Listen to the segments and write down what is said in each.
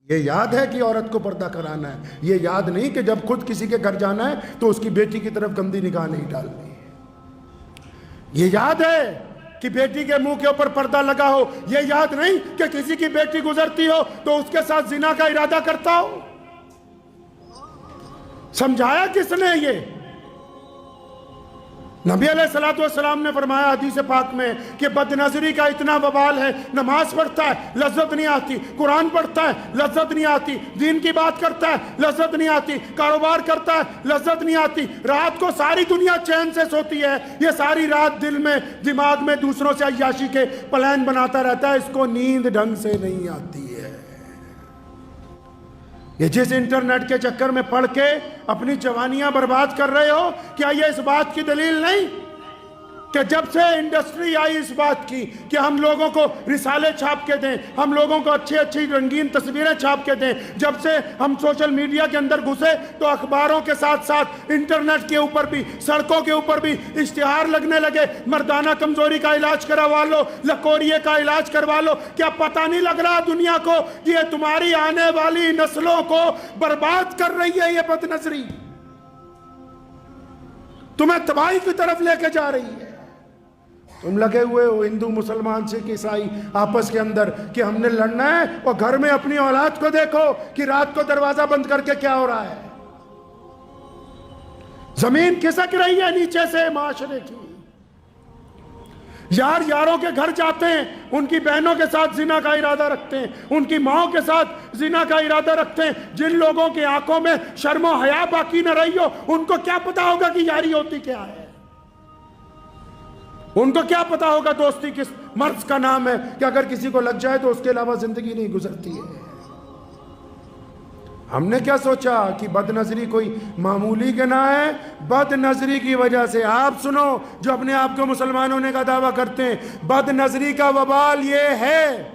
یہ یاد ہے کہ عورت کو پردہ کرانا ہے، یہ یاد نہیں کہ جب خود کسی کے گھر جانا ہے تو اس کی بیٹی کی طرف گندی نگاہ نہیں ڈالنی. یہ یاد ہے کہ بیٹی کے منہ کے اوپر پردہ لگا ہو. یہ یاد نہیں کہ کسی کی بیٹی گزرتی ہو تو اس کے ساتھ زنا کا ارادہ کرتا ہو. سمجھایا کس نے یہ؟ نبی علیہ السلام نے فرمایا حدیث پاک میں کہ بد نظری کا اتنا وبال ہے، نماز پڑھتا ہے لذت نہیں آتی، قرآن پڑھتا ہے لذت نہیں آتی، دین کی بات کرتا ہے لذت نہیں آتی، کاروبار کرتا ہے لذت نہیں آتی، رات کو ساری دنیا چین سے سوتی ہے، یہ ساری رات دل میں دماغ میں دوسروں سے عیاشی کے پلان بناتا رہتا ہے، اس کو نیند ڈھنگ سے نہیں آتی ہے. یہ جس انٹرنیٹ کے چکر میں پڑھ کے اپنی جوانیاں برباد کر رہے ہو، کیا یہ اس بات کی دلیل نہیں کہ جب سے انڈسٹری آئی اس بات کی کہ ہم لوگوں کو رسالے چھاپ کے دیں، ہم لوگوں کو اچھی اچھی رنگین تصویریں چھاپ کے دیں، جب سے ہم سوشل میڈیا کے اندر گھسے تو اخباروں کے ساتھ ساتھ انٹرنیٹ کے اوپر بھی، سڑکوں کے اوپر بھی اشتہار لگنے لگے، مردانہ کمزوری کا علاج کروا لو، لکوریے کا علاج کروا لو. کیا پتہ نہیں لگ رہا دنیا کو کہ یہ تمہاری آنے والی نسلوں کو برباد کر رہی ہے؟ یہ بد نظری تمہیں تباہی کی طرف لے کے جا رہی ہے. تم لگے ہوئے ہو ہندو مسلمان سکھ عیسائی آپس کے اندر کہ ہم نے لڑنا ہے، اور گھر میں اپنی اولاد کو دیکھو کہ رات کو دروازہ بند کر کے کیا ہو رہا ہے. زمین کھسک رہی ہے نیچے سے معاشرے کی. یار یاروں کے گھر جاتے ہیں، ان کی بہنوں کے ساتھ زنا کا ارادہ رکھتے ہیں، ان کی ماؤں کے ساتھ زنا کا ارادہ رکھتے ہیں. جن لوگوں کی آنکھوں میں شرم و حیا باقی نہ رہی ہو، ان کو کیا پتا ہوگا کہ یاری ہوتی کیا ہے؟ ان کو کیا پتا ہوگا دوستی کس مرض کا نام ہے کہ اگر کسی کو لگ جائے تو اس کے علاوہ زندگی نہیں گزرتی ہے. ہم نے کیا سوچا کہ بد نظری کوئی معمولی گناہ ہے؟ بد نظری کی وجہ سے آپ سنو جو اپنے آپ کو مسلمان ہونے کا دعویٰ کرتے ہیں، بد نظری کا وبال یہ ہے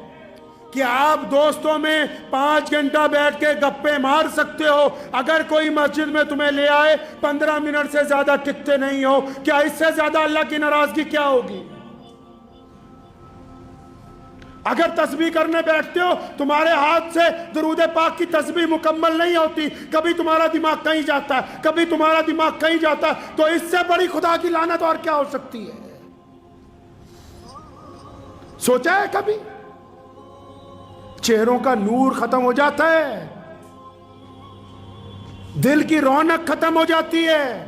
کہ آپ دوستوں میں 5 گھنٹہ بیٹھ کے گپے مار سکتے ہو، اگر کوئی مسجد میں تمہیں لے آئے 15 منٹ سے زیادہ ٹکتے نہیں ہو. کیا اس سے زیادہ اللہ کی ناراضگی کیا ہوگی؟ اگر تسبیح کرنے بیٹھتے ہو تمہارے ہاتھ سے درود پاک کی تسبیح مکمل نہیں ہوتی، کبھی تمہارا دماغ کہیں جاتا ہے، کبھی تمہارا دماغ کہیں جاتا ہے، تو اس سے بڑی خدا کی لعنت اور کیا ہو سکتی ہے؟ سوچا ہے کبھی؟ چہروں کا نور ختم ہو جاتا ہے، دل کی رونق ختم ہو جاتی ہے،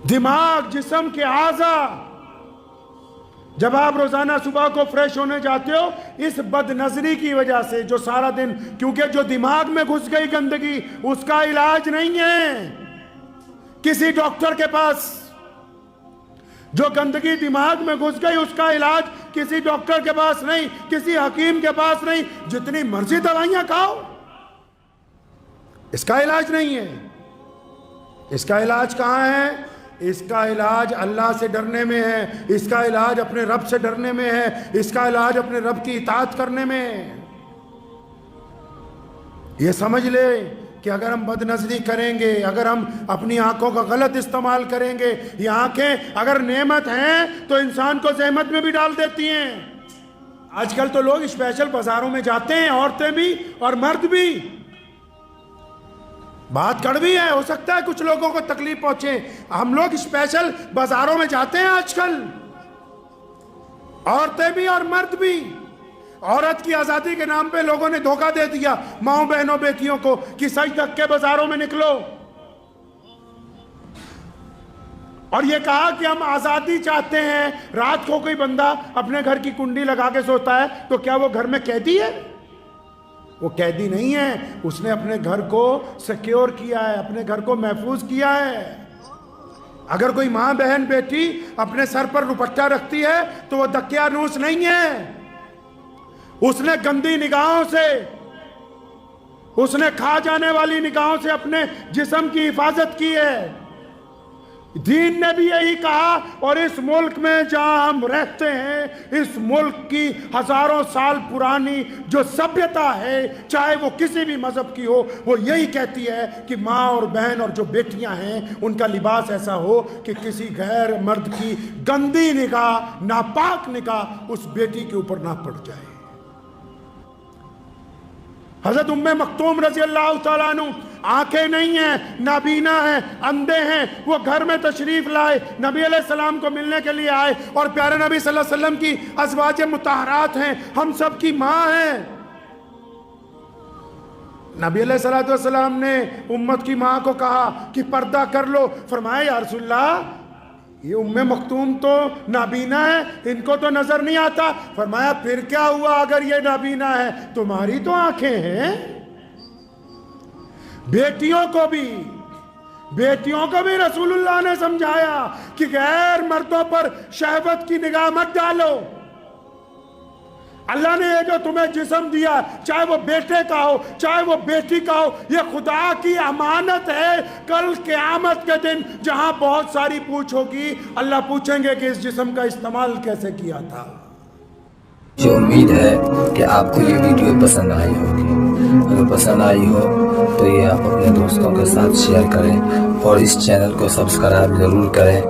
دماغ جسم کے اعضاء. جب آپ روزانہ صبح کو فریش ہونے جاتے ہو اس بد نظری کی وجہ سے جو سارا دن، کیونکہ جو دماغ میں گھس گئی گندگی اس کا علاج نہیں ہے کسی ڈاکٹر کے پاس. جو گندگی دماغ میں گھس گئی اس کا علاج کسی ڈاکٹر کے پاس نہیں، کسی حکیم کے پاس نہیں. جتنی مرضی دوائیاں کھاؤ اس کا علاج نہیں ہے. اس کا علاج کہاں ہے؟ اس کا علاج اللہ سے ڈرنے میں ہے، اس کا علاج اپنے رب سے ڈرنے میں ہے، اس کا علاج اپنے رب کی اطاعت کرنے میں ہے. یہ سمجھ لے کہ اگر ہم بد نظری کریں گے، اگر ہم اپنی آنکھوں کا غلط استعمال کریں گے، یہ آنکھیں اگر نعمت ہیں تو انسان کو زحمت میں بھی ڈال دیتی ہیں. آج کل تو لوگ اسپیشل بازاروں میں جاتے ہیں، عورتیں بھی اور مرد بھی. بات کڑوی ہے، ہو سکتا ہے کچھ لوگوں کو تکلیف پہنچے. ہم لوگ اسپیشل بازاروں میں جاتے ہیں آج کل، عورتیں بھی اور مرد بھی. عورت کی آزادی کے نام پہ لوگوں نے دھوکہ دے دیا ماؤں بہنوں بیٹیوں کو کہ سج دھک کے بازاروں میں نکلو، اور یہ کہا کہ ہم آزادی چاہتے ہیں. رات کو کوئی بندہ اپنے گھر کی کنڈی لگا کے سوتا ہے تو کیا وہ گھر میں قیدی ہے؟ وہ قیدی نہیں ہے، اس نے اپنے گھر کو سیکیور کیا ہے، اپنے گھر کو محفوظ کیا ہے. اگر کوئی ماں بہن بیٹی اپنے سر پر دوپٹہ رکھتی ہے تو وہ دقیانوس نہیں ہے. اس نے گندی نگاہوں سے، اس نے کھا جانے والی نگاہوں سے اپنے جسم کی حفاظت کی ہے. دین نے بھی یہی کہا. اور اس ملک میں جہاں ہم رہتے ہیں، اس ملک کی ہزاروں سال پرانی جو سبھیتا ہے، چاہے وہ کسی بھی مذہب کی ہو، وہ یہی کہتی ہے کہ ماں اور بہن اور جو بیٹیاں ہیں ان کا لباس ایسا ہو کہ کسی غیر مرد کی گندی نگاہ، ناپاک نگاہ اس بیٹی کے اوپر نہ پڑ جائے. حضرت ام مکتوم رضی اللہ تعالیٰ عنہ آنکھیں نہیں ہیں، نابینا ہیں، اندھے ہیں، وہ گھر میں تشریف لائے، نبی علیہ السلام کو ملنے کے لیے آئے، اور پیارے نبی صلی اللہ علیہ وسلم کی ازواج مطہرات ہیں، ہم سب کی ماں ہیں۔ نبی علیہ السلام نے امت کی ماں کو کہا کہ پردہ کر لو، فرمایا یا رسول اللہ یہ ام مکتوم تو نابینا ہے، ان کو تو نظر نہیں آتا۔ فرمایا پھر کیا ہوا اگر یہ نابینا ہے، تمہاری تو آنکھیں ہیں۔ بیٹیوں کو بھی رسول اللہ نے سمجھایا کہ غیر مردوں پر شہوت کی نگاہ مت ڈالو۔ اللہ نے یہ جو تمہیں جسم دیا، چاہے وہ بیٹے کا ہو چاہے وہ بیٹی کا ہو، یہ خدا کی امانت ہے۔ کل قیامت کے دن جہاں بہت ساری پوچھ ہوگی، اللہ پوچھیں گے کہ اس جسم کا استعمال کیسے کیا تھا۔ مجھے امید ہے کہ آپ کو یہ ویڈیو پسند آئی ہوگی۔ اگر پسند آئی ہو تو یہ آپ اپنے دوستوں کے ساتھ شیئر کریں اور اس چینل کو سبسکرائب ضرور کریں۔